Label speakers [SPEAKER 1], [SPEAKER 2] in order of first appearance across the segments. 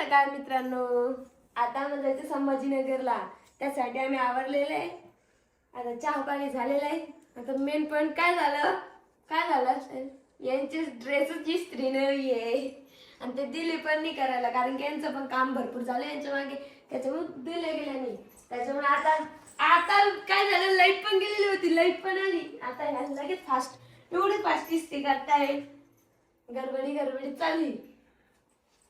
[SPEAKER 1] सकाळ मित्रांनो. आता आम्हाला जायचं संभाजीनगरला. त्यासाठी आम्ही आवरलेले आहे. आता चहा पाणी झालेलं आहे. आता मेन पॉइंट काय झालं यांचे ड्रेसची इस्त्री नाही आहे आणि ते दिले पण नाही करायला, कारण की यांचं पण काम भरपूर झालं यांच्या मागे, त्याच्यामुळे दिले गेले नाही. त्याच्यामुळे आता काय झालं, लाईट पण गेलेली होती, लाईट पण आली. आता ह्या लगेच एवढी फास्ट इस्त्री करताय. गडबडी चालली.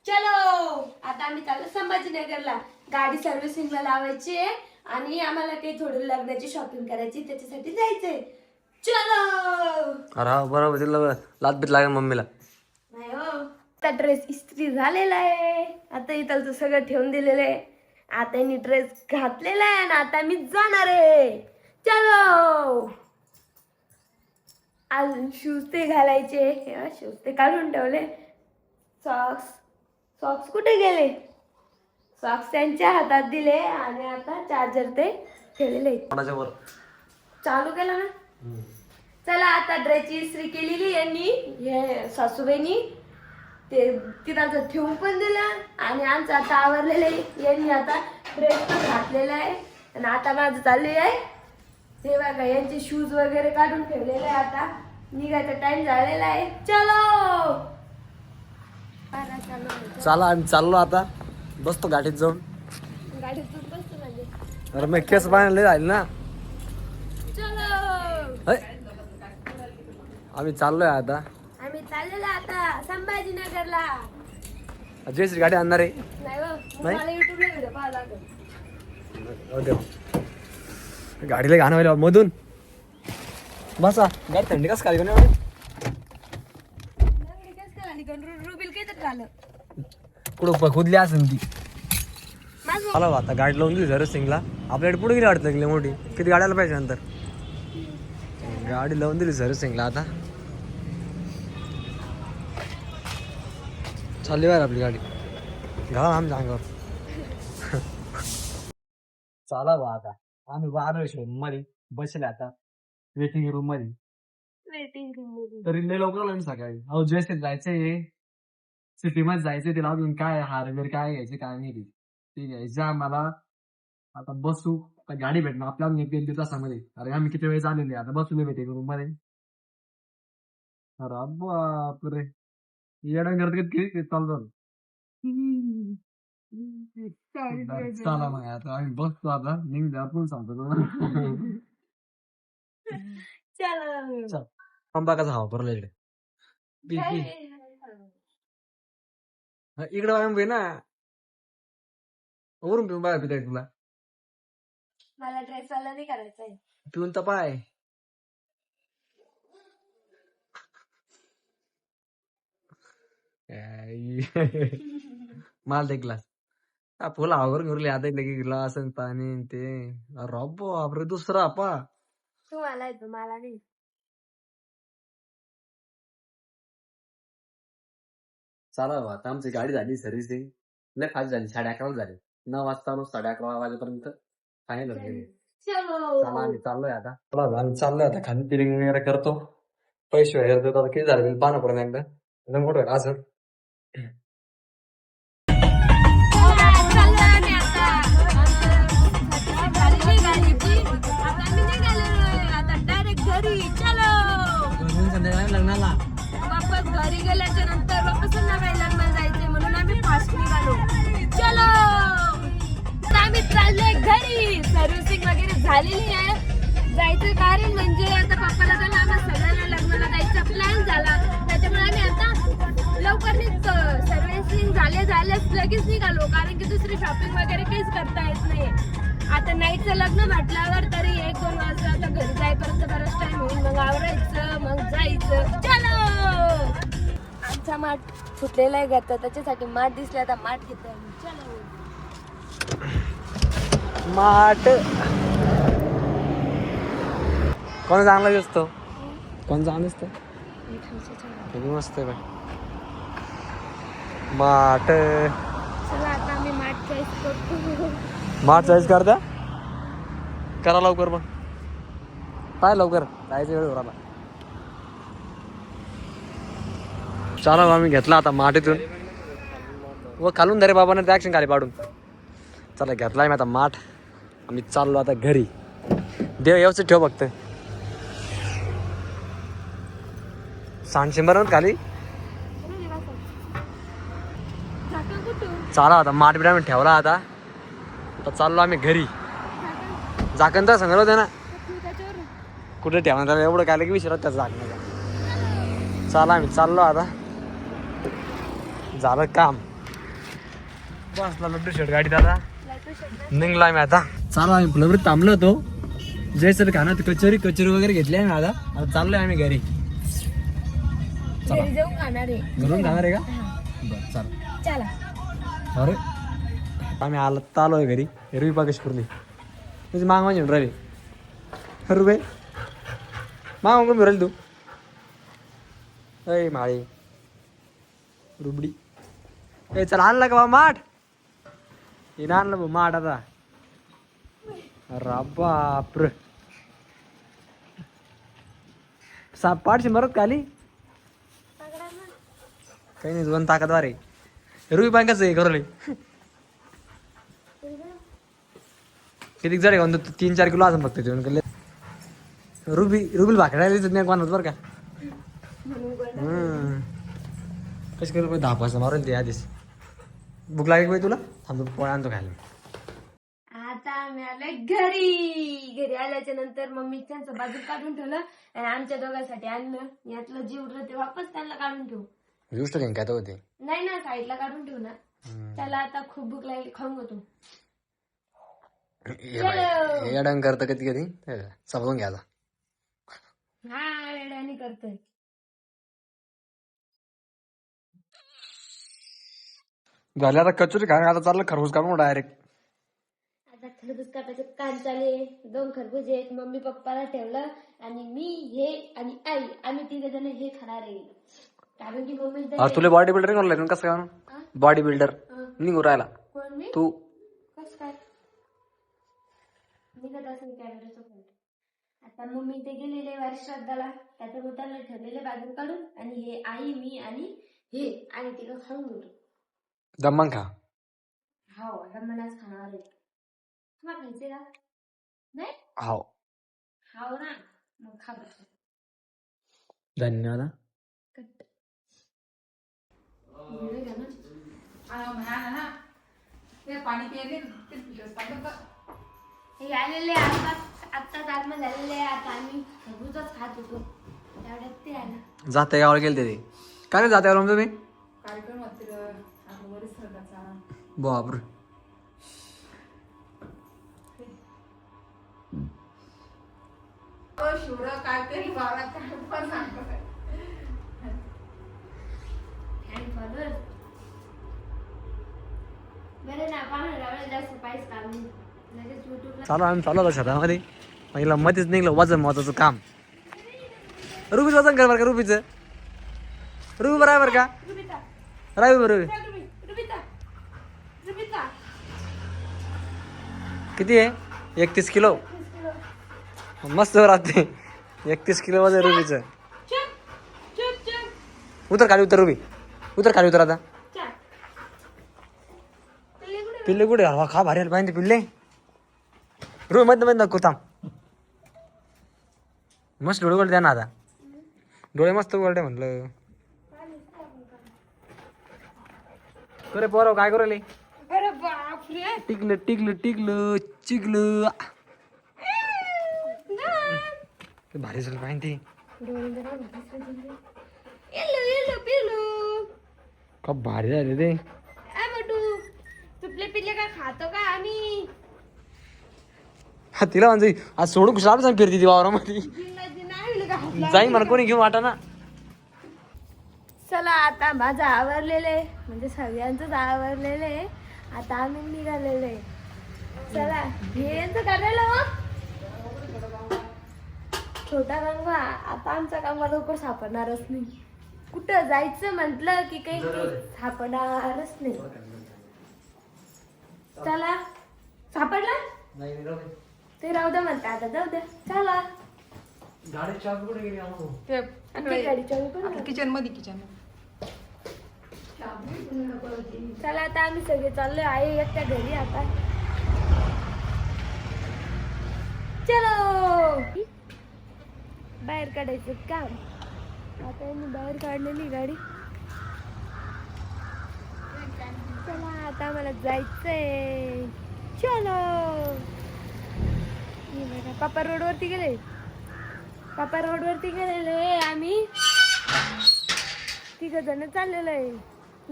[SPEAKER 1] चलो आता आम्ही चाललो संभाजीनगरला. गाडी सर्व्हिसिंगला लावायची आहे आणि आम्हाला काही थोडी लग्नाची शॉपिंग करायची, त्याच्यासाठी जायचंय. चलो.
[SPEAKER 2] अरे बरोबर तिला लातबीत लागेल मम्मीला.
[SPEAKER 1] नाही हो, आता ड्रेस इस्त्री झालेला आहे. आता इथं सगळं ठेवून दिलेलं आहे. आता मी ड्रेस घातलेला आहे आणि आता मी जाणार आहे. चलो. अजून शूज ते घालायचे, शूज ते काढून ठेवले. सॉक्स कुठे गेले? सॉक्स त्यांच्या हातात दिले आणि आता चार्जर ते ठेवलेले. चालू केला ना. चला आता ड्रेसची इस्त्री केलेली यांनी, हे सासूबाईंनी ते तिथं ठेवून पण दिलं आणि आमचं आता आवरलेलं आहे. यांनी आता ड्रेस पण घातलेला आहे आणि आता माझं चालले आहे. हे बघा यांचे शूज वगैरे काढून ठेवलेले आहे. आता निघायचा टाइम झालेला आहे. चलो.
[SPEAKER 2] चला आम्ही चाललो आता. बसतो गाडीत जाऊन.
[SPEAKER 1] गाडीतून बसतो म्हणजे.
[SPEAKER 2] अरे मग केस बांधले जाईल ना.
[SPEAKER 1] चलो.
[SPEAKER 2] आम्ही चाललोय आता.
[SPEAKER 1] आम्ही चाललेलो आता संभाजीनगरला.
[SPEAKER 2] जयश्री गाडी आणणार आहे.
[SPEAKER 1] नाही हो, मला युट्यूबला व्हिडिओ पाहावं लागेल.
[SPEAKER 2] गाडीला गाणं व्हायला मधून बसा. गाडी थंडी कसं खाली कोणी
[SPEAKER 1] रुबिल काही तर झालं.
[SPEAKER 2] कुठं खुदली असेल ती. आला आता गाडी लावून दिली सर्व्हिसिंगला. आपल्याकडे पुढे गेली वाटतं मोठी. किती गाड्याला पाहिजे नंतर. गाडी लावून दिली सर्व्हिसिंगला. आता चालली बाहेर आपली गाडी. घाला आमच्या अंगावर. चला बा आता आम्ही 12 मध्ये बसले आता वेटिंग रूम मध्ये. तरी लय लवकर आलो सकाळी. अहो जयश्री जायचंय सिटी मध्ये जायचंय. तिला अजून काय हार वगैरे काय घ्यायचे काय नाही ते घ्यायचं आम्हाला. आता बसू गाडी भेटणं आपल्याला 1-1.5 तासामध्ये. अरे आम्ही किती वेळ झालेली आता बसू वेटिंग रूम मध्ये. अरे बापरे येडा करत किती चालतो. चला मग आता आम्ही बसतो. आता नेहमी आपण सांगतो आंबा कसा हवा परला इकडे. इकडे बाय ना वरून पिऊन बाय पिताय तुला.
[SPEAKER 1] मला ड्रेस वाला नाही करायचंय.
[SPEAKER 2] पिऊन तर पाय. माल ते ग्लास फुल आवरून उरले. आता लगे ग्लास आणि पाणी ते. रब्बो आपरे दुसरा आपा.
[SPEAKER 1] तुम्हाला येतो मला नाही.
[SPEAKER 2] चला आता आमची गाडी झाली सर्व्हिसिंग. नाही फास्ट झाली. 11:30 झाले. 9 वाजता 11:30 वाजेपर्यंत फायनल झाले. चला आम्ही चाललोय आता. चला आम्ही चाललोय आता. खाली फिलिंग वगैरे करतो. पैसे वगैरे देतो. आता किती झाले पाहणं पडेल एकदा. एकदम मोठं असं. लग्नाला
[SPEAKER 1] वापस घरी गेल्याच्या नंतर वापस संध्याकाळी लग्नाला जायचे म्हणून आम्ही फास्ट निघालो. चलो आम्ही चाललोय घरी. सर्व्हिसिंग वगैरे झालेली आहे. जायचं कारण म्हणजे आता पप्पाला झालं आम्हाला सगळ्यांना लग्नाला जायचा प्लॅन झाला. त्याच्यामुळे आम्ही आता लवकर निघतो. सर्व्हिसिंग झाल्यास लगेच निघालो, कारण की दुसरी शॉपिंग वगैरे काहीच करता येत नाही. आता नाईटचं लग्न म्हटल्यावर तरी 1-2 वाजता. आता घरी जाईपर्यंत बराच टाइम होईल. मग आवरायचं मग जायचं. चलो. आमचा माठ फुटलेला आहे घरचा, त्याच्यासाठी माठ दिसला. आता माठ घेतोय. चलो
[SPEAKER 2] माठ. कोण चांगला दिसतो? कोण चांगला दिसतो? किती मस्त आहे बाय माठ.
[SPEAKER 1] चला आता आम्ही माठ चॉईस करतो.
[SPEAKER 2] माठ चॉईस करता. करा लवकर मग. काय लवकर जायचं वेळ उराला. चला आम्ही घेतला आता माठ इथून. व खालून धरे बाबांना त्या ॲक्शन खाली पाडून. चला घेतलाय मी आता माठ. आम्ही चाललो आता घरी. देव व्यवस्थित ठेव फक्त. सांडशे खाली. चाला आता माठ बिट आम्ही ठेवला आता. आता चाललो आम्ही घरी. झाकण तर सांगत होते ना कुठे ठेवणार त्याला, एवढं काय की विचारत त्याचं झाकण. चाला आम्ही चाललो आता. झालं काम. बसला लड्डू शेट गाडी दादा. निघलो आम्ही आता. चालू आम्ही फुलबरीत थांबलो होतो. जयसर खाना कचोरी वगैरे घेतली आम्ही आता चाललोय आम्ही घरी.
[SPEAKER 1] जाऊन खाणार आहे.
[SPEAKER 2] घरून खाणार आहे का? बरं चाल.
[SPEAKER 1] चला
[SPEAKER 2] अरे आम्ही आलोय घरी. रुई पाकश पुरली तुझी माग म्हणजे राहिली. रुबे माग कोण राहिली तू? अय माळे रुबडी. ए चल आणला का बा माठ? हे आणलं भाऊ माठ आता. अरे बापर साप पाठशी मरत खाली. काही नाही दोन ताकदवार आहे. रुई पांकाच आहे करले. किती जड आहे म्हणतो 3-4 किलो असं फक्त जेवण केले. रुबील भाकडायला नाही कोणाच बरं का. कशी करू 10 मारून ते आधीच. भूक लागेल पाहिजे तुला? थांबतो पोळ्या आणतो खायला.
[SPEAKER 1] आता आम्ही आलोय घरी आल्याच्या नंतर मम्मी त्यांचं बाजू काढून ठेवलं आणि आमच्या दोघांसाठी आणलं. यातलं जे उरलं ते वापस त्यांना काढून ठेवू.
[SPEAKER 2] गोष्ट घेऊन काय तर होते.
[SPEAKER 1] नाही ना साईडला काढून ठेवू ना. त्याला आता खूप भूक लागली, खाऊन घेतो.
[SPEAKER 2] येडंग करतं कधी समजून घ्या आता.
[SPEAKER 1] हा रेड्याने करतोय.
[SPEAKER 2] झाले आता कचोरी खाणे. आता चाललं खरबूज काढून डायरेक्ट.
[SPEAKER 1] आता खरबूज कापायचं काम चालू. 2 खरबूज आहेत. मम्मी पप्पाला ठेवलं आणि मी हे आणि आई आम्ही 3 जण हे खाणार आहे. कारण की मम्मी
[SPEAKER 2] आज तुला बॉडी बिल्डर करलं कसं काय? बॉडी बिल्डर निघू राहिला
[SPEAKER 1] कोण मी?
[SPEAKER 2] तू.
[SPEAKER 1] कस काय निघत असेल कॅमेऱ्याचा फोन. आता मम्मी ते गेलेले वारी श्राद्धाला. त्याच्यामुळे त्यांना ठेवलेले बाजू काढून आणि हे आई मी आणि हे आणि तिला खाऊन घेतो.
[SPEAKER 2] दम्मन खा.
[SPEAKER 1] हो रमणाच खाणार आहे. तुम्हाला खायचे का? नाही
[SPEAKER 2] हो
[SPEAKER 1] खाऊ ना मग खा बस.
[SPEAKER 2] धन्यवाद.
[SPEAKER 1] हे आलेले आत्ताच आगमन झालेले. आता आम्ही खरबूजच खात होतो तेवढ्यात ते आलं.
[SPEAKER 2] जाते गावाला गेले ते काय नाही जाते तुम्ही?
[SPEAKER 3] कार्यक्रम
[SPEAKER 2] बापर
[SPEAKER 3] शिवरा काय तरी बारा काय पण सांगतो.
[SPEAKER 1] बरं ना पाहुणे जास्त पाहिजे काढून लगेच युट्यूबला.
[SPEAKER 2] चालू आम्ही चालू होतो शेतामध्ये. पहिला मध्येच निघलं वजन महत्वाचं काम. रुबीच वजन कर बरं का. रुबीचं रुबी बरोबर का? रावी बरोबर किती आहे? 31 किलो. मस्त राहते. 31 किलो वजन रुबीचं. उतर खाली उतर रुबी. उतर खाली उतर आता. पिल्ले कुठे खा भारी आलं पाहिजे पिल्ले. रुबी मध्ये नको थांब. मस्त डोळे उघडते ना आता. डोळे मस्त उघडते म्हटलं. करे पोरव काय करू राहिले?
[SPEAKER 1] अरे बापरे
[SPEAKER 2] टिकलं टिकलं टिकलं चिकलं. भारी झालं पाहिजे ते.
[SPEAKER 1] येलो पिल्लू
[SPEAKER 2] का भारी झाले ते.
[SPEAKER 1] तुपले पिल्ले का खातो का आम्ही?
[SPEAKER 2] हा तिला म्हणजे आज सोडून कुशाल सांग फिरती ती वावरामध्ये. जाई मला कोणी घेऊन वाटा ना.
[SPEAKER 1] चला आता माझं आवरलेलं आहे म्हणजे सगळ्यांचंच आवरलेलं आहे. आता आम्ही निघालेलो आहे. चला हे यांचं करायला छोटा गंगा. आता आमचा गंगा लवकर सापडणारच नाही. कुठं जायचं म्हटलं की काही सापडणारच नाही. चला सापडला ते राहू द्या म्हणता. आता जाऊ द्या. चला
[SPEAKER 2] गाडी चालू कुठे गेली?
[SPEAKER 1] गाडी चालू करू.
[SPEAKER 3] किचन मध्ये
[SPEAKER 1] चला आता आम्ही सगळे चाललोय आई एकट्या घरी आता. चलो बाहेर काढायचं काम. आता यांनी बाहेर काढलेली गाडी. चला आता मला जायचंय. चलो पापा रोडवरती गेले. पापा रोडवरती गेलेले आम्ही तिघ जण चाललेलो आहे.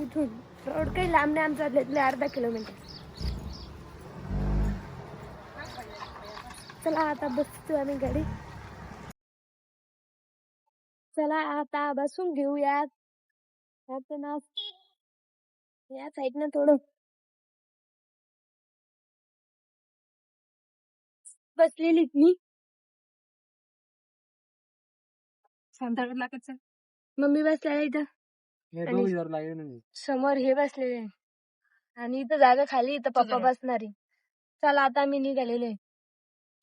[SPEAKER 1] इथून रोड काही लांब नाही आमचा, अर्धा किलोमीटर. चला आता बसतो आम्ही गाडी. चला आता बसून घेऊयात. आता ना या साईड ना थोडं बसलेली मी. मम्मी बसलेला इथं. समोर हे बसलेले आणि इथं जागा खाली, इथं पप्पा बसणारी. चला आता आम्ही निघालेलो आहे.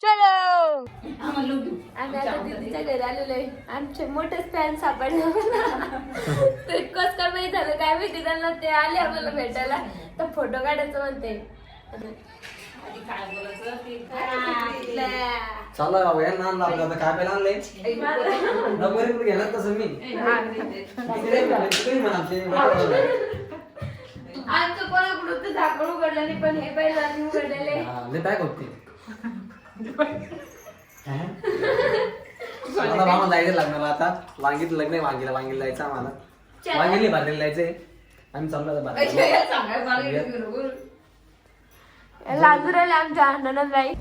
[SPEAKER 1] चलो आम्ही आता दीदीच्या घरी आलेलो आहे. आमचे मोठेच फॅन सापडले. ते कस काय माहित झालं काय माहिती त्यांना. ते आले आम्हाला भेटायला तर फोटो काढायचं म्हणते.
[SPEAKER 2] चालू बाबा या नान लागला तर काय पहिला आणलंय नंबर कुठे घेणार तसं मी
[SPEAKER 1] आमचं कोणाकडून तर झाकण उघडलं नाही, पण हे पहिल्यांदा उघडलेले.
[SPEAKER 2] बॅग होती आता मामा जायचं लग्नाला. आता वांगीत लग्न आहे. वांगीला जायचं आम्हाला. वांगीला भरलेलं जायचंय. आम्ही चाललो
[SPEAKER 1] लाजूराला आमच्या अण्णाला जाईल.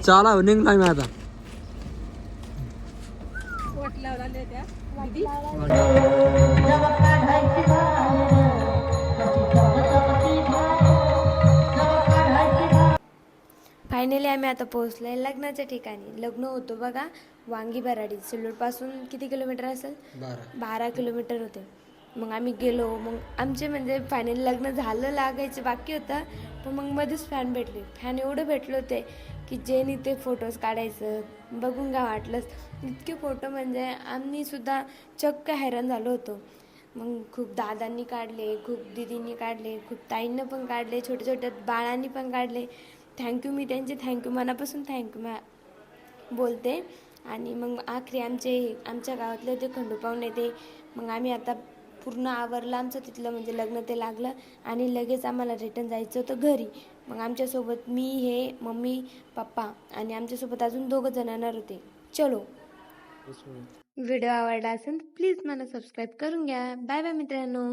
[SPEAKER 2] चला निघलो आम्ही आता.
[SPEAKER 1] फायनली आम्ही आता पोहोचलोय लग्नाच्या ठिकाणी. लग्न होतं बघा वांगी बराडी. सिल्लोड पासून किती किलोमीटर असेल? 12 किलोमीटर होते. मग आम्ही गेलो. मग आमचे म्हणजे फायनली लग्न झालं, लागायचं बाकी होतं. पण मग मध्येच फॅन भेटले. फॅन एवढं भेटले होते की जेनी ते फोटोज काढायचं बघून काय वाटलंच. इतके फोटो म्हणजे आम्ही सुद्धा चक्क हैराण झालो होतो. मग खूप दादांनी काढले, खूप दीदींनी काढले, खूप ताईंनी पण काढले, छोट्या छोट्या बाळांनी पण काढले. थँक्यू, मी त्यांचे थँक्यू मनापासून थँक्यू बोलते. आणि मग आखरी आमच्या गावातले ते खंडू पाहुणे ते. मग आम्ही आता पूर्ण आवरलं आमचं तिथलं म्हणजे लग्न ते लागलं आणि लगेच आम्हाला रिटर्न जायचं होतं घरी. मग आमच्यासोबत मी, हे मम्मी, पप्पा आणि आमच्यासोबत अजून 2 जण येणार होते. चलो व्हिडिओ आवडला असेल प्लीज मला सबस्क्राईब करून घ्या. बाय बाय मित्रांनो.